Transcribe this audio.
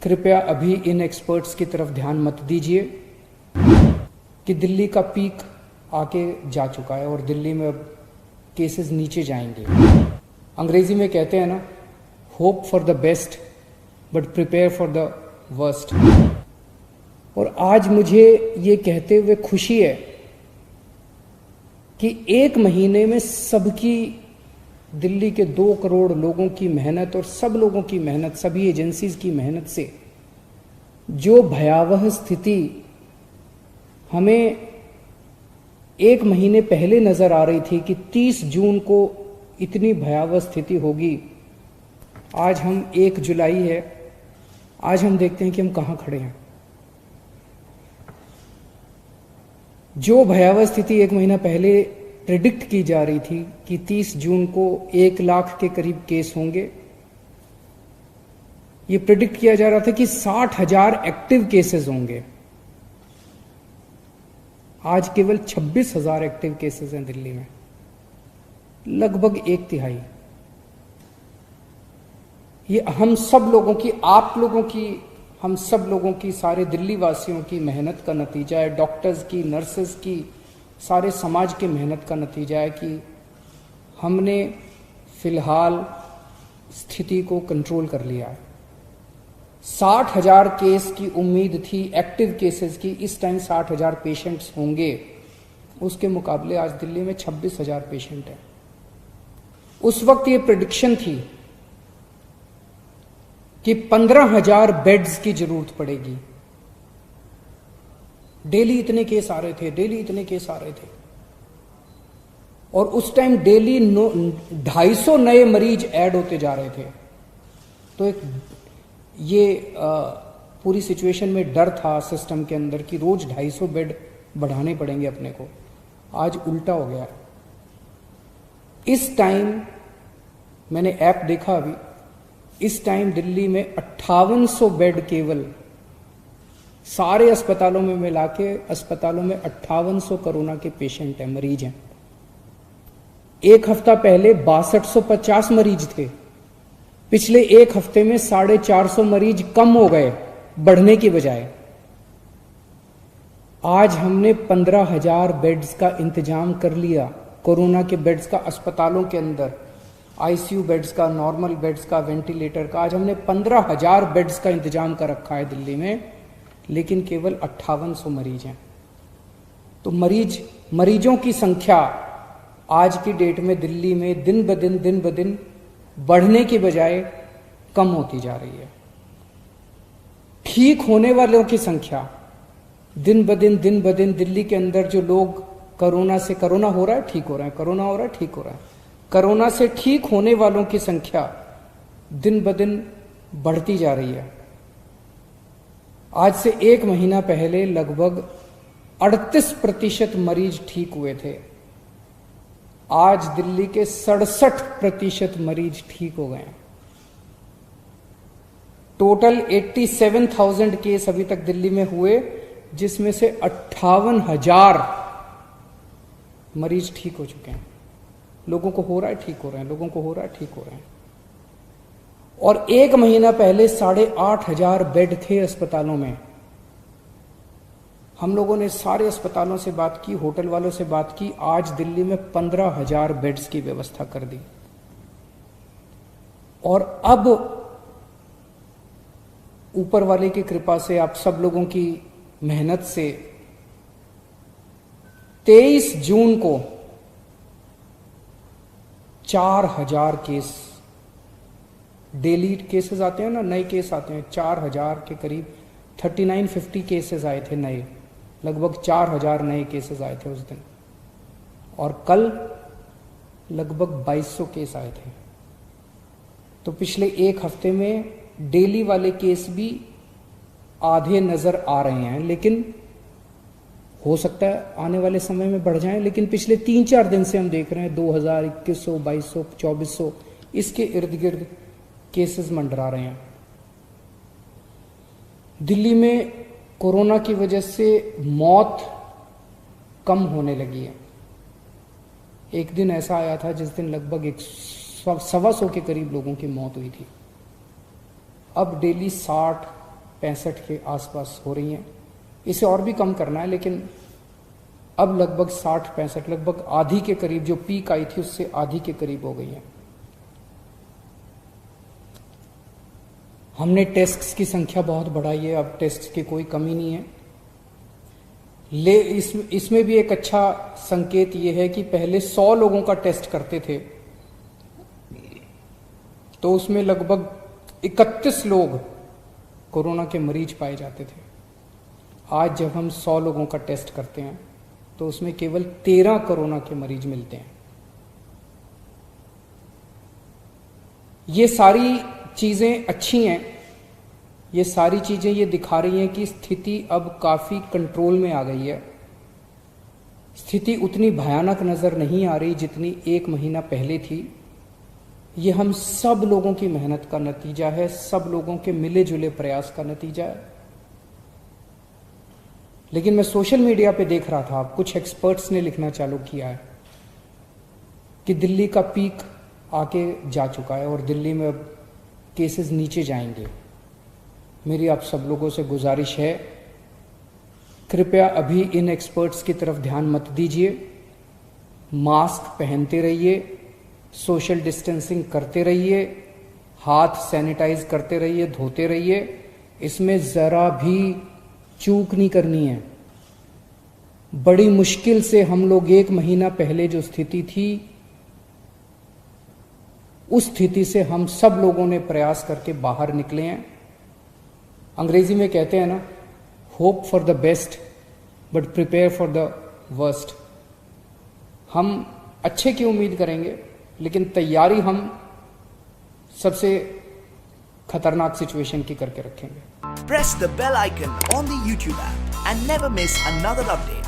कृपया अभी इन एक्सपर्ट्स की तरफ ध्यान मत दीजिए कि दिल्ली का पीक आके जा चुका है और दिल्ली में अब केसेस नीचे जाएंगे। अंग्रेजी में कहते हैं ना, hope for the best but prepare for the worst. और आज मुझे ये कहते हुए खुशी है कि एक महीने में सबकी, दिल्ली के 2 करोड़ लोगों की मेहनत और सब लोगों की मेहनत, सभी एजेंसीज की मेहनत से जो भयावह स्थिति हमें 1 महीने पहले नजर आ रही थी कि 30 जून को इतनी भयावह स्थिति होगी, आज हम 1 जुलाई है, आज हम देखते हैं कि हम कहां खड़े हैं। जो भयावह स्थिति 1 महीना पहले प्रिडिक्ट की जा रही थी कि 30 जून को 1 लाख के करीब केस होंगे, ये प्रिडिक्ट किया जा रहा था कि 60,000 एक्टिव केसेस होंगे। आज केवल 26,000 एक्टिव केसेस हैं दिल्ली में, लगभग 1/3। ये हम सब लोगों की, आप लोगों की, हम सब लोगों की, सारे दिल्ली वासियों की मेहनत का नतीजा है। डॉक्टर्स की, नर्सेस की, सारे समाज की मेहनत का नतीजा है कि हमने फिलहाल स्थिति को कंट्रोल कर लिया है। 60,000 केस की उम्मीद थी, एक्टिव केसेस की, इस टाइम 60,000 पेशेंट्स होंगे, उसके मुकाबले आज दिल्ली में 26,000 पेशेंट हैं। उस वक्त ये प्रेडिक्शन थी कि 15,000 बेड्स की जरूरत पड़ेगी। डेली इतने केस आ रहे थे, डेली इतने केस आ रहे थे, और उस टाइम डेली 250 नए मरीज ऐड होते जा रहे थे। तो एक ये पूरी सिचुएशन में डर था सिस्टम के अंदर कि रोज 250 बेड बढ़ाने पड़ेंगे अपने को। आज उल्टा हो गया है। इस टाइम मैंने ऐप देखा अभी, इस टाइम दिल्ली में 5800 बेड, केवल सारे अस्पतालों में मिला के अस्पतालों में 5800 कोरोना के पेशेंट हैं, मरीज हैं। 1 हफ्ता पहले 6250 मरीज थे। पिछले 1 हफ्ते में 450 मरीज कम हो गए, बढ़ने की बजाय। आज हमने 15,000 बेड्स का इंतजाम कर लिया, कोरोना के बेड्स का अस्पतालों के अंदर, आईसीयू बेड्स का, नॉर्मल बेड्स का, वेंटिलेटर का। आज हमने 15,000 बेड्स का इंतजाम कर रखा है दिल्ली में, लेकिन केवल 5800 मरीज हैं। तो मरीजों की संख्या आज की डेट में दिल्ली में दिन ब दिन बढ़ने की बजाय कम होती जा रही है। ठीक होने वालों की संख्या दिन ब दिन दिल्ली के अंदर, जो लोग कोरोना से, कोरोना हो रहा है ठीक हो रहा है, कोरोना हो रहा है ठीक हो रहा है, कोरोना से ठीक होने वालों की संख्या दिन ब दिन बढ़ती जा रही है। आज से 1 महीना पहले लगभग 38% मरीज ठीक हुए थे, आज दिल्ली के 67% मरीज ठीक हो गए। टोटल 87,000 केस अभी तक दिल्ली में हुए, जिसमें से 58,000 मरीज ठीक हो चुके हैं। लोगों को हो रहा है ठीक हो रहे हैं, लोगों को हो रहा है ठीक हो रहे हैं। और 1 महीना पहले 8,500 बेड थे अस्पतालों में। हम लोगों ने सारे अस्पतालों से बात की, होटल वालों से बात की, आज दिल्ली में 15,000 बेड्स की व्यवस्था कर दी। और अब ऊपर वाले की कृपा से, आप सब लोगों की मेहनत से 23 जून को 4,000 केस, डेली केसेस आते हैं ना, नए केस आते हैं, 4,000 के करीब 3950 केसेस आए थे नए, लगभग 4,000 नए केसेस आए थे उस दिन। और कल लगभग 2200 केस आए थे। तो पिछले 1 हफ्ते में डेली वाले केस भी आधे नजर आ रहे हैं, लेकिन हो सकता है आने वाले समय में बढ़ जाएं। लेकिन पिछले 3-4 दिन से हम देख रहे हैं 2000, 2100, 2200, 2400 इसके इर्द गिर्द केसेस मंडरा रहे हैं। दिल्ली में कोरोना की वजह से मौत कम होने लगी है। एक दिन ऐसा आया था जिस दिन लगभग 125 के करीब लोगों की मौत हुई थी। अब डेली 60, 65 के आसपास हो रही हैं। इसे और भी कम करना है, लेकिन अब लगभग 60-65, लगभग आधी के करीब, जो पीक आई थी उससे आधी के करीब हो गई है। हमने टेस्ट्स की संख्या बहुत बढ़ाई है, अब टेस्ट्स की कोई कमी नहीं है। इसमें भी एक अच्छा संकेत ये है कि पहले 100 लोगों का टेस्ट करते थे तो उसमें लगभग 31 लोग कोरोना के मरीज पाए जाते थे। आज जब हम 100 लोगों का टेस्ट करते हैं तो उसमें केवल 13 कोरोना के मरीज मिलते हैं। ये सारी चीजें अच्छी हैं, ये सारी चीजें ये दिखा रही हैं कि स्थिति अब काफी कंट्रोल में आ गई है। स्थिति उतनी भयानक नजर नहीं आ रही जितनी 1 महीना पहले थी। ये हम सब लोगों की मेहनत का नतीजा है, सब लोगों के मिले जुले प्रयास का नतीजा है। लेकिन मैं सोशल मीडिया पे देख रहा था, कुछ एक्सपर्ट्स ने लिखना चालू किया है कि दिल्ली का पीक आके जा चुका है और दिल्ली में अब केसेस नीचे जाएंगे। मेरी आप सब लोगों से गुजारिश है, कृपया अभी इन एक्सपर्ट्स की तरफ ध्यान मत दीजिए। मास्क पहनते रहिए, सोशल डिस्टेंसिंग करते रहिए, हाथ सैनिटाइज करते रहिए, धोते रहिए। इसमें जरा भी चूक नहीं करनी है। बड़ी मुश्किल से हम लोग 1 महीना पहले जो स्थिति थी, उस स्थिति से हम सब लोगों ने प्रयास करके बाहर निकले हैं। अंग्रेजी में कहते हैं ना, hope for the best but prepare for the worst. हम अच्छे की उम्मीद करेंगे, लेकिन तैयारी हम सबसे खतरनाक सिचुएशन की करके रखेंगे। Press the bell icon on the YouTube app and never miss another update.